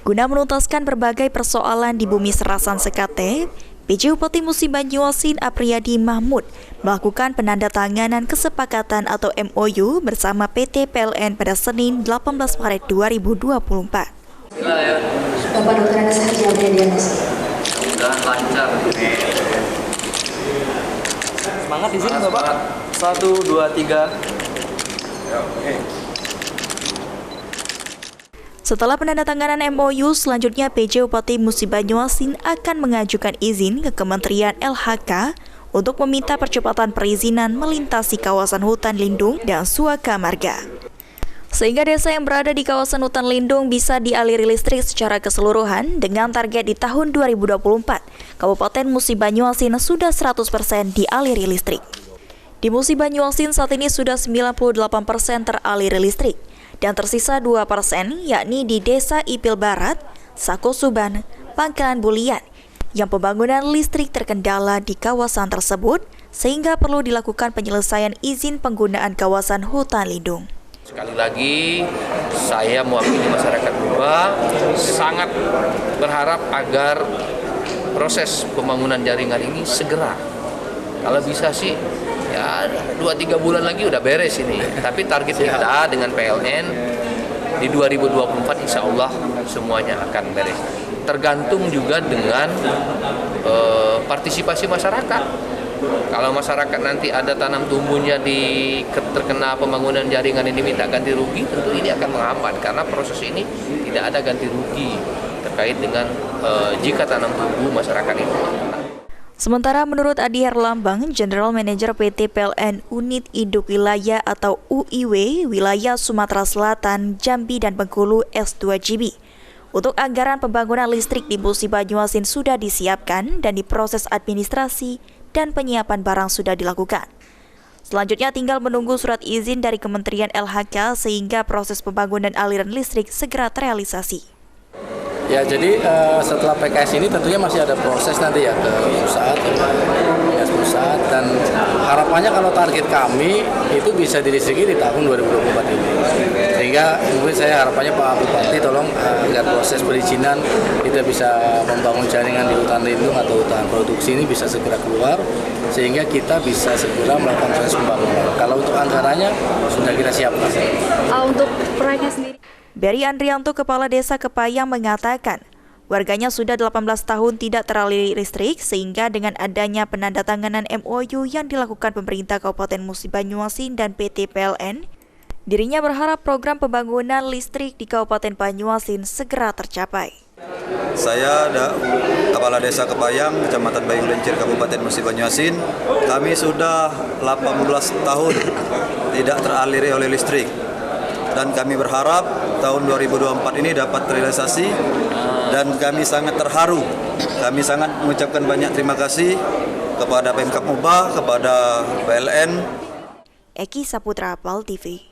Guna menuntaskan berbagai persoalan di bumi Serasan Sekate, PJ Bupati Musi Banyuasin Apriyadi Mahmud melakukan penandatanganan kesepakatan atau MOU bersama PT PLN pada Senin 18 Maret 2024. Bapak Dokter Anas Haji Apriyadi Anas. Sudah lancar. Semangat di sini Bapak. 1, 2, 3. Setelah penandatanganan MOU, selanjutnya PJ Bupati Musi Banyuasin akan mengajukan izin ke Kementerian LHK untuk meminta percepatan perizinan melintasi kawasan hutan lindung dan suaka marga. Sehingga desa yang berada di kawasan hutan lindung bisa dialiri listrik secara keseluruhan dengan target di tahun 2024. Kabupaten Musi Banyuasin sudah 100% dialiri listrik. Di Musi Banyuasin saat ini sudah 98% teraliri listrik. Dan tersisa 2%, yakni di Desa Ipil Barat, Sako Suban, Pangkalan Bulian, yang pembangunan listrik terkendala di kawasan tersebut, sehingga perlu dilakukan penyelesaian izin penggunaan kawasan hutan lindung. Sekali lagi, saya mewakili masyarakat Buba sangat berharap agar proses pembangunan jaringan ini segera. Kalau bisa sih, ya 2-3 bulan lagi udah beres ini. Tapi target kita dengan PLN di 2024 insya Allah semuanya akan beres. Tergantung juga dengan partisipasi masyarakat. Kalau masyarakat nanti ada tanam tumbuhnya terkena pembangunan jaringan ini minta ganti rugi, tentu ini akan menghambat karena proses ini tidak ada ganti rugi terkait dengan jika tanam tumbuh masyarakat itu. Sementara menurut Adi Herlambang, General Manager PT PLN Unit Induk Wilayah atau UIW Wilayah Sumatera Selatan, Jambi dan Bengkulu S2GB, untuk anggaran pembangunan listrik di Musi Banyuasin sudah disiapkan dan diproses administrasi dan penyiapan barang sudah dilakukan. Selanjutnya tinggal menunggu surat izin dari Kementerian LHK sehingga proses pembangunan aliran listrik segera terrealisasi. Ya, jadi setelah PKS ini tentunya masih ada proses nanti ya ke pusat, dan harapannya kalau target kami itu bisa dilistriki di tahun 2024 ini. Sehingga mungkin saya harapannya Pak Bupati tolong agar proses perizinan kita bisa membangun jaringan di hutan lindung atau hutan produksi ini bisa segera keluar sehingga kita bisa segera melakukan proses pembangunan. Kalau untuk anggarannya sudah kita siapkan. Untuk proyeknya sendiri. Beri Andrianto, Kepala Desa Kepayang, mengatakan warganya sudah 18 tahun tidak teraliri listrik sehingga dengan adanya penandatanganan MOU yang dilakukan pemerintah Kabupaten Musi Banyuasin dan PT PLN, dirinya berharap program pembangunan listrik di Kabupaten Banyuasin segera tercapai. Saya Kepala Desa Kepayang, Kecamatan Bayu Lencir, Kabupaten Musi Banyuasin. Kami sudah 18 tahun tidak teraliri oleh listrik. Dan kami berharap tahun 2024 ini dapat terrealisasi dan kami sangat terharu. Kami sangat mengucapkan banyak terima kasih kepada Pemkab Muba, kepada PLN. Eki Saputra, PAL TV.